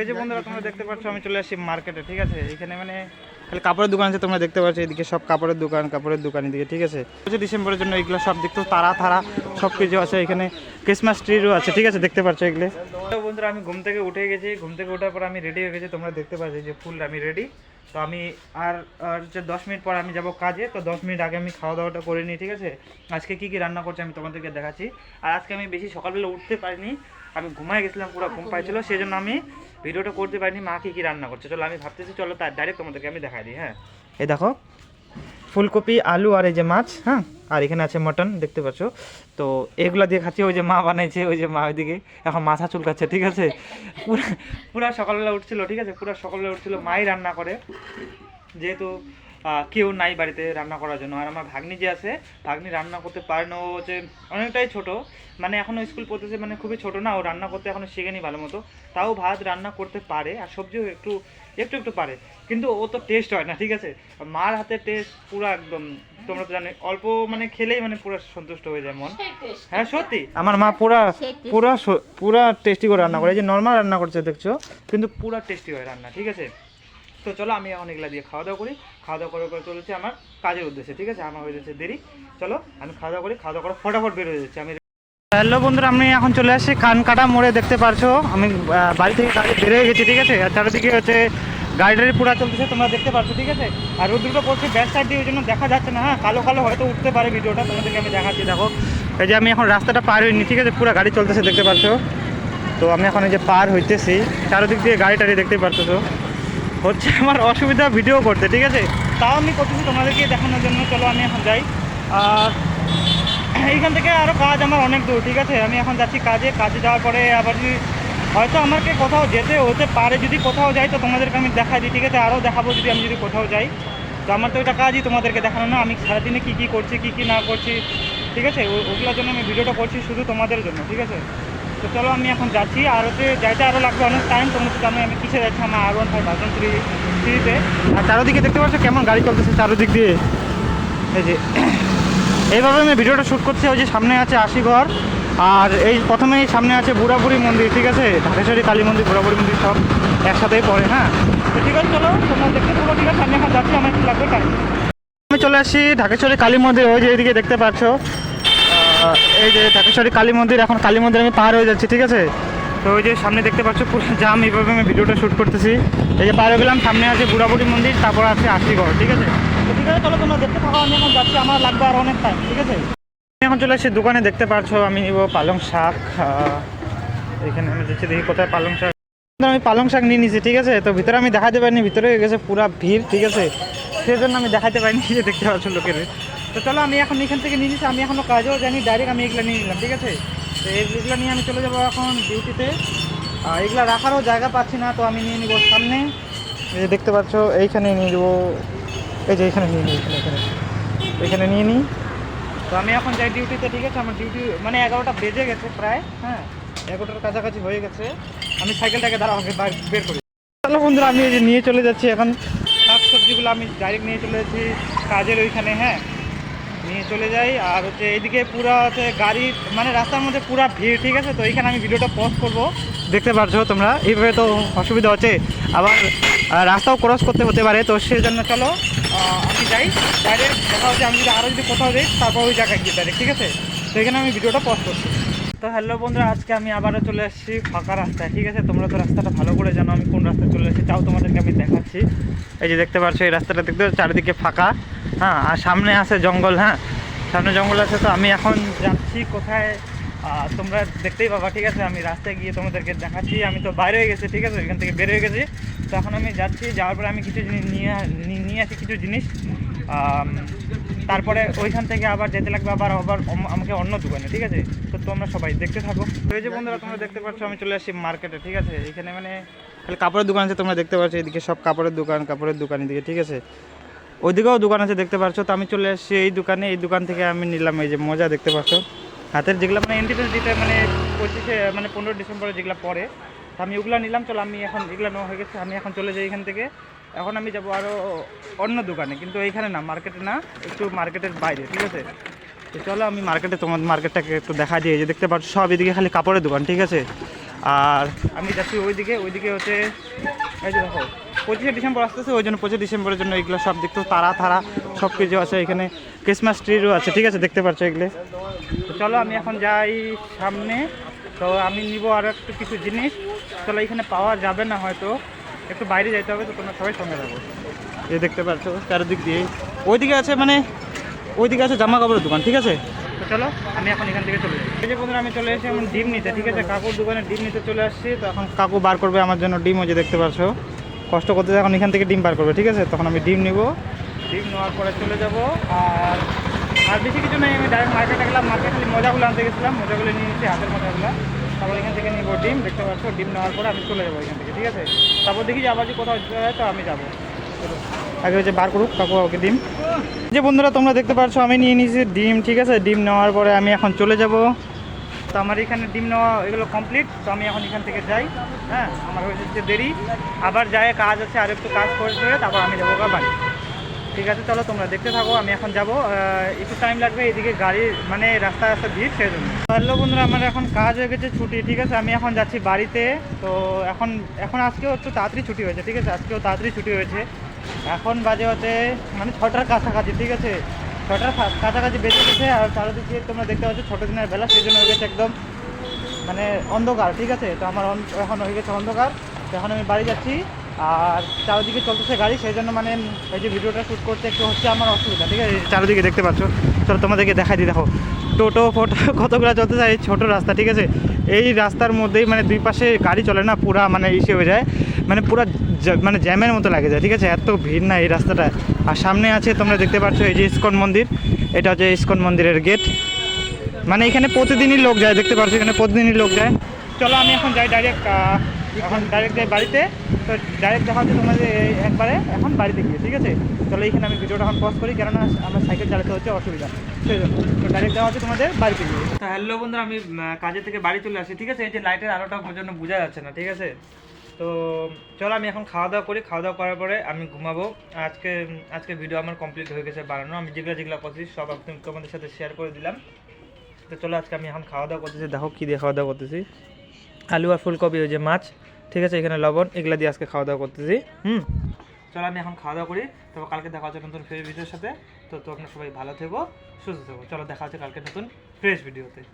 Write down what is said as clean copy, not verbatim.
এই যে বন্ধুরা তোমরা দেখতে পাচ্ছ আমি চলে আসছি মার্কেটে, ঠিক আছে। এখানে মানে খালি কাপড়ের দোকান আছে, তোমরা দেখতে পাচ্ছ এদিকে সব কাপড়ের দোকান এদিকে, ঠিক আছে। ডিসেম্বরের জন্য এগুলো সব দেখতে তারা সব কিছু আছে। এখানে ক্রিসমাস ট্রিও আছে, ঠিক আছে, দেখতে পাচ্ছ এগুলো। তো বন্ধুরা আমি ঘুম থেকে উঠে গেছি, ঘুম থেকে ওঠার পর আমি রেডি হয়ে গেছি, তোমরা দেখতে পাচ্ছ যে ফুল আমি রেডি। তো আমি আর যে 10 মিনিট পর আমি যাব কাজে, তো 10 মিনিট আগে আমি খাওয়া দাওয়াটা করে নিই, ঠিক আছে। আজকে কী কী রান্না করছি আমি তোমাদেরকে দেখাচ্ছি। আর আজকে আমি বেশি সকালবেলা উঠতে পারিনি, আমি ঘুমাই গেছিলাম, পুরো ঘুম পাইছিল, সেই জন্য আমি ভিডিওটা করতে পারিনি। মা কী রান্না করছে চলো আমি ভাবতেছি, চলো তার ডাইরেক্ট তোমাদেরকে আমি দেখাই দিই। হ্যাঁ, এই দেখো ফুলকপি, আলু আর এই যে মাছ, হ্যাঁ, আর এখানে আছে মটন, দেখতে পাচ্ছ। তো এগুলো দিয়ে খাচ্ছি, ওই যে মা বানাইছে, ওই যে মা ওইদিকে এখন মাথা চুলকাচ্ছে, ঠিক আছে। পুরা সকালবেলা উঠছিল, ঠিক আছে, পুরা সকালবেলা উঠছিল। মাই রান্না করে, যেহেতু কেউ নাই বাড়িতে রান্না করার জন্য। আর আমার ভাগ্নি যে আছে, ভাগ্নি রান্না করতে পারে না, ও হচ্ছে অনেকটাই ছোট, মানে এখনও স্কুল পড়তেছে, মানে খুবই ছোট না, ও রান্না করতে এখনও শেখেনি ভালো মতো। তাও ভাত রান্না করতে পারে আর সবজিও একটু পারে, কিন্তু ও তো টেস্ট হয় না, ঠিক আছে। মার হাতে টেস্ট পুরো একদম, তোমরা তো জানো, অল্প মানে খেলেই মানে পুরো সন্তুষ্ট হয়ে যায় মন। হ্যাঁ সত্যি, আমার মা পুরা টেস্টি করে রান্না করে। এই যে নর্মাল রান্না করছে দেখছো, কিন্তু পুরা টেস্টি হয় রান্না, ঠিক আছে। তো চলো আমি এখন এগুলা দিয়ে খাওয়া দাওয়া করি, খাওয়া দাওয়া করে চলেছি আমার কাজের উদ্দেশ্যে, ঠিক আছে। আমার হয়ে যাচ্ছে দেরি, চলো আমি খাওয়া দাওয়া করি, খাওয়া দাওয়া করে ফটাফট বের হয়ে যাচ্ছি আমি। হ্যালো বন্ধুরা, আমি এখন চলে আসছি কানকাটা মোড়ে, দেখতে পারছো আমি বাড়ি থেকে গাড়ি বের হয়ে গেছি, ঠিক আছে। আর চারিদিকে হচ্ছে গাড়ি পুরা চলতেছে, তোমরা দেখতে পাচ্ছ, ঠিক আছে। আর রোদ্রটা পড়ছে ব্যাক সাইড দিয়ে, ওই জন্য দেখা যাচ্ছে না। হ্যাঁ, কালো কালো হয়তো উঠতে পারে ভিডিওটা, তোমাদেরকে আমি দেখাচ্ছি। দেখো এই যে আমি এখন রাস্তাটা পার হইনি, ঠিক আছে, পুরো গাড়ি চলতেছে, দেখতে পাচ্ছ। তো আমি এখন এই যে পার হইতেছি, চারিদিক দিয়ে গাড়ি টাড়ি দেখতে পারছো। তো হচ্ছে আমার অসুবিধা ভিডিও করতে, ঠিক আছে, তাও আমি করতেছি তোমাদেরকে দেখানোর জন্য। চলো আমি এখন যাই। আর এইখান থেকে আরও কাজ আমার অনেক দূর, ঠিক আছে। আমি এখন যাচ্ছি কাজে যাওয়ার পরে আবার যদি হয়তো আমাকে কোথাও যেতে হতে পারে, যদি কোথাও যাই তো তোমাদেরকে আমি দেখাই দিই, ঠিক আছে, আরও দেখাবো যদি আমি যদি কোথাও যাই। তো আমার তো ওইটা কাজই তোমাদেরকে দেখানো না, আমি সারাদিনে কী করছি কী না করছি, ঠিক আছে, ওগুলোর জন্য আমি ভিডিওটা করছি শুধু তোমাদের জন্য, ঠিক আছে। তো চলো আমি এখন যাচ্ছি, আর হচ্ছে যাইতে আরও লাগবে অনেক টাইম। তোমরা তো জানো আমি কিসে যাচ্ছি, আমার R15 ভার্সন 3-তে। আর চারোদিকে দেখতে পাচ্ছ কেমন গাড়ি চলতেছে চারোদিক দিয়ে, এই যে এইভাবে আমি ভিডিওটা শ্যুট করছি। ওই যে সামনে আছে আশিঘর, আর এই প্রথমেই সামনে আছে বুড়াবুড়ি মন্দির, ঠিক আছে, ঢাকেশ্বরী কালী মন্দির, বুড়াবুড়ি মন্দির সব একসাথেই পড়ে। হ্যাঁ, তো ঠিক আছে, চলো তোমরা দেখতে পুরো, ঠিক আছে। আমি এখন যাচ্ছি, আমার একটু লাগবে টাইম। আমি চলে আসছি ঢাকেশ্বরী কালী মন্দির, ওই যে এদিকে দেখতে পাচ্ছ, এই যে ঢাকেশ্বরী কালী মন্দির। এখন কালী মন্দির আমি পার হয়ে যাচ্ছি, ঠিক আছে। তো ওই যে সামনে দেখতে পাচ্ছ পুরো জাম, এইভাবে আমি ভিডিওটা শ্যুট করতেছি। এই যে পার হয়ে গেলাম, সামনে আছে বুড়াবুড়ি মন্দির, তারপর আছে আশিঘর, ঠিক আছে। তো ঠিক আছে, চলো তোমরা দেখতে থাকো, আমি এখন যাচ্ছি, আমার লাগবে আর অনেক টাইম, ঠিক আছে। এখন চলে আসছি দোকানে, দেখতে পাচ্ছ আমি নিব পালং শাক। এখানে আমি যাচ্ছি, দেখি কোথায় পালং শাক। আমি পালং শাক নিয়ে নিয়েছি, ঠিক আছে। তো ভিতরে আমি দেখাতে পারিনি, ভিতরে হয়ে গেছে পুরা ভিড়, ঠিক আছে, সেই জন্য আমি দেখাতে পারিনি, যে দেখতে পাচ্ছ লোকের। তো চলো আমি এখন এখান থেকে নিয়ে নিচ্ছি, আমি এখনও কাজেও জানি, ডাইরেক্ট আমি এগুলো নিয়ে নিলাম, ঠিক আছে। তো এগুলো নিয়ে আমি চলে যাবো এখন ডিউটিতে। এগুলো রাখারও জায়গা পাচ্ছি না, তো আমি নিয়ে নিব সামনে, এই যে দেখতে পাচ্ছ এইখানে নিয়ে নেবো, এই যে এখানে নিয়ে নিই, এখানে নিয়ে নিই। তো আমি এখন যাই ডিউটিতে, ঠিক আছে। আমার ডিউটি মানে 11টা বেজে গেছে প্রায়, হ্যাঁ 11টার কাছাকাছি হয়ে গেছে। আমি সাইকেলটাকে বের করি। চলো বন্ধুরা, আমি এই যে নিয়ে চলে যাচ্ছি এখন শাক সবজিগুলো, আমি ডাইরেক্ট নিয়ে চলে যাচ্ছি কাজের ওইখানে। হ্যাঁ, নিয়ে চলে যাই। আর হচ্ছে এইদিকে পুরা হচ্ছে গাড়ি, মানে রাস্তার মধ্যে পুরা ভিড়, ঠিক আছে। তো এইখানে আমি ভিডিওটা পজ করবো, দেখতে পাচ্ছ তোমরা। এইভাবে তো অসুবিধা হচ্ছে, আবার রাস্তাও ক্রস করতে হতে পারে, তো সেই জন্য চলো আমি যাই ডাইরেক্ট। দেখা হচ্ছে আমি যদি আরও যদি কোথাও যাই তারপর ওই জায়গায় গিয়ে ডাইরেক্ট, ঠিক আছে। তো এখানে আমি ভিডিওটা পজ করছি। তো হ্যালো বন্ধুরা, আজকে আমি আবারও চলে আসছি ফাঁকা রাস্তায়, ঠিক আছে। তোমরা তো রাস্তাটা ভালো করে জানো আমি কোন রাস্তায় চলে এসেছি, তাও তোমাদেরকে আমি দেখাচ্ছি। এই যে দেখতে পাচ্ছ এই রাস্তাটা, দেখতে চারিদিকে ফাঁকা, হ্যাঁ, আর সামনে আছে জঙ্গল। হ্যাঁ, সামনে জঙ্গল আছে। তো আমি এখন যাচ্ছি কোথায় তোমরা দেখতেই পাবা, ঠিক আছে। আমি রাস্তায় গিয়ে তোমাদেরকে দেখাচ্ছি। আমি তো বাইরে হয়ে গেছি, ঠিক আছে, এখান থেকে বের হয়ে গেছি। তো এখন আমি যাচ্ছি, যাওয়ার পরে আমি কিছু জিনিস নিয়ে আসি, কিছু জিনিস। তারপরে ওইখান থেকে আবার যেতে লাগবে আবার আমাকে অন্য দোকানে, ঠিক আছে। তো তোমরা সবাই দেখতে থাকো। তো এই যে বন্ধুরা তোমরা দেখতে পাচ্ছ আমি চলে আসছি মার্কেটে, ঠিক আছে। এখানে মানে খালি কাপড়ের দোকান আছে, তোমরা দেখতে পাচ্ছ এদিকে সব কাপড়ের দোকান এদিকে, ঠিক আছে। ওইদিকেও দোকান আছে, দেখতে পাচ্ছ। তো আমি চলে আসছি এই দোকানে, এই দোকান থেকে আমি নিলাম এই যে মোজা, দেখতে পাচ্ছ হাতের, যেগুলো মানে ইন্ডিপেন্ডেন্স ডেতে মানে 15 ডিসেম্বরে যেগুলো পরে, তো আমি ওগুলো নিলাম। চলো আমি এখন এগুলো নেওয়া হয়ে গেছে, আমি এখন চলে যাই এখান থেকে। এখন আমি যাবো আরও অন্য দোকানে, কিন্তু এইখানে না, মার্কেটে না, একটু মার্কেটের বাইরে, ঠিক আছে। তো চলো আমি মার্কেটে, তোমার মার্কেটটাকে একটু দেখা দিই। যে দেখতে পাচ্ছ সব এদিকে খালি কাপড়ের দোকান, ঠিক আছে। আর আমি যাচ্ছি ওইদিকে হচ্ছে এই যে দেখো 25শে ডিসেম্বর আসতেছে, ওই জন্য 25শে ডিসেম্বরের জন্য এইগুলো সব দেখতে তারা থারা সব কিছু আছে। এখানে ক্রিসমাস ট্রিও আছে, ঠিক আছে, দেখতে পাচ্ছ এগুলো। তো চলো আমি এখন যাই সামনে, তো আমি নিব আরও একটু কিছু জিনিস। চলো এখানে পাওয়া যাবে না, হয়তো একটু বাইরে যাইতে হবে, তো তোমরা সবাই সঙ্গে থাকো। এই দেখতে পাচ্ছ চারিদিক দিয়ে ওইদিকে আছে, মানে ওইদিকে আছে জামা কাপড়ের দোকান, ঠিক আছে। তো চলো আমি এখন এখান থেকে চলে যাই। এই যে বন্ধুরা আমি চলে এসে এখন ডিম নিতে, ঠিক আছে, কাকুর দোকানে ডিম নিতে চলে আসছি। তো এখন কাকু বার করবে আমার জন্য ডিম, ওই যে দেখতে পাচ্ছ কষ্ট করতে, এখন এখান থেকে ডিম বার করবে, ঠিক আছে। তখন আমি ডিম নিব, ডিম নেওয়ার পরে চলে যাব। আর বেশি কিছু নেই, আমি ডাইরেক্ট মার্কেটে গেলাম, মার্কেটে মজাগুলো আনতে গেছিলাম, মজাগুলো নিয়ে নিচ্ছি, হাতের মজাগুলো। তারপর এখান থেকে নিব ডিম, দেখতে পাচ্ছ ডিম নেওয়ার পরে আমি চলে যাবো এখান থেকে, ঠিক আছে। তারপর দেখি যে আবার যদি কোথাও যায় তো আমি যাবো। আগে হচ্ছে বার করুক কাকু ওকে ডিম। যে বন্ধুরা তোমরা দেখতে পাচ্ছ আমি নিয়ে নিয়েছি ডিম, ঠিক আছে। ডিম নেওয়ার পরে আমি এখন চলে যাব। তো আমার এখানে ডিম নেওয়া এগুলো কমপ্লিট। তো আমি এখন এখান থেকে যাই, হ্যাঁ, আমার হচ্ছে দেরি, আবার যায় কাজ আছে, আর একটু কাজ করে তারপর আমি যাবো বাড়ি, ঠিক আছে। চলো তোমরা দেখতে থাকো, আমি এখন যাব, একটু টাইম লাগবে, এদিকে গাড়ি মানে রাস্তা ভিড়, সেই জন্য। হ্যালো বন্ধুরা, আমার এখন কাজ হয়ে গেছে, ছুটি, ঠিক আছে। আমি এখন যাচ্ছি বাড়িতে। তো এখন আজকেও একটু তাড়াতাড়ি ছুটি হয়েছে, ঠিক আছে, আজকেও তাড়াতাড়ি ছুটি হয়েছে। এখন বাজে হচ্ছে মানে 6টার কাছাকাছি, ঠিক আছে, 6টার কাছাকাছি বেঁচে গেছে। আর চারিদিকে তোমরা দেখতে পাচ্ছ ছোটো দিনের বেলা, সেই জন্য হয়ে গেছে একদম মানে অন্ধকার, ঠিক আছে। তো আমার এখন হয়ে গেছে অন্ধকার। তো এখন আমি বাড়ি যাচ্ছি, আর চারিদিকে চলতেছে গাড়ি, সেই জন্য মানে এই যে ভিডিওটা শ্যুট করতে একটু হচ্ছে আমার অসুবিধা, ঠিক আছে। চারিদিকে দেখতে পাচ্ছ, চলো তোমাদেরকে দেখাই দিই। দেখো টোটো ফোটো কতগুলো চলতেছে, এই ছোটো রাস্তা, ঠিক আছে। এই রাস্তার মধ্যেই মানে দুই পাশে গাড়ি চলে না, পুরা মানে ইসে হয়ে যায়, মানে পুরা মানে জ্যামের মতো লাগে যায়, ঠিক আছে, এত ভিড় না এই রাস্তাটা। আর সামনে আছে তোমরা দেখতে পাচ্ছ এই যে ইস্কন মন্দির, এটা হচ্ছে ইস্কন মন্দিরের গেট, মানে এখানে প্রতিদিনই লোক যায়, দেখতে পাচ্ছ এখানে প্রতিদিনই লোক যায়। চলো আমি এখন যাই ডাইরেক্ট, যাই বাড়িতে। তো ডাইরেক্ট দেখা হচ্ছে তোমাদের একবারে এখন বাড়িতে গিয়ে, ঠিক আছে। চলো এখানে আমি ভিডিওটা এখন পজ করি, কেননা আমার সাইকেল চালাতে হচ্ছে অসুবিধা, সেই জন্য। তো ডাইরেক্ট যাওয়া হচ্ছে তোমাদের বাড়িতে গিয়ে। তো হ্যালো বন্ধুরা, আমি কাজের থেকে বাড়ি চলে আসি, ঠিক আছে। এই যে লাইটের আলোটা পর্যন্ত বোঝা যাচ্ছে না, ঠিক আছে। তো চলো আমি এখন খাওয়া দাওয়া করি, খাওয়া দাওয়া করার পরে আমি ঘুমাবো। আজকে ভিডিও আমার কমপ্লিট হয়ে গেছে বানানো, আমি যেগুলো করছি সব তোমাদের সাথে শেয়ার করে দিলাম। তো চলো আজকে আমি এখন খাওয়া দাওয়া করতেছি, দেখো কী দিয়ে খাওয়া দাওয়া করতেছি, আলু আর ফুলকপি, ওই যে মাছ, ঠিক আছে, এখানে লবণ, এগুলো দিয়ে আজকে খাওয়া দাওয়া করতেছি। চলো আমি এখন খাওয়া দাওয়া করি, তবে কালকে দেখা হচ্ছে নতুন ফ্রেশ ভিডিওর সাথে। তো তোমরা সবাই ভালো থেকো, সুস্থ থেকো। চলো দেখা হচ্ছে কালকে নতুন ফ্রেশ ভিডিওতে।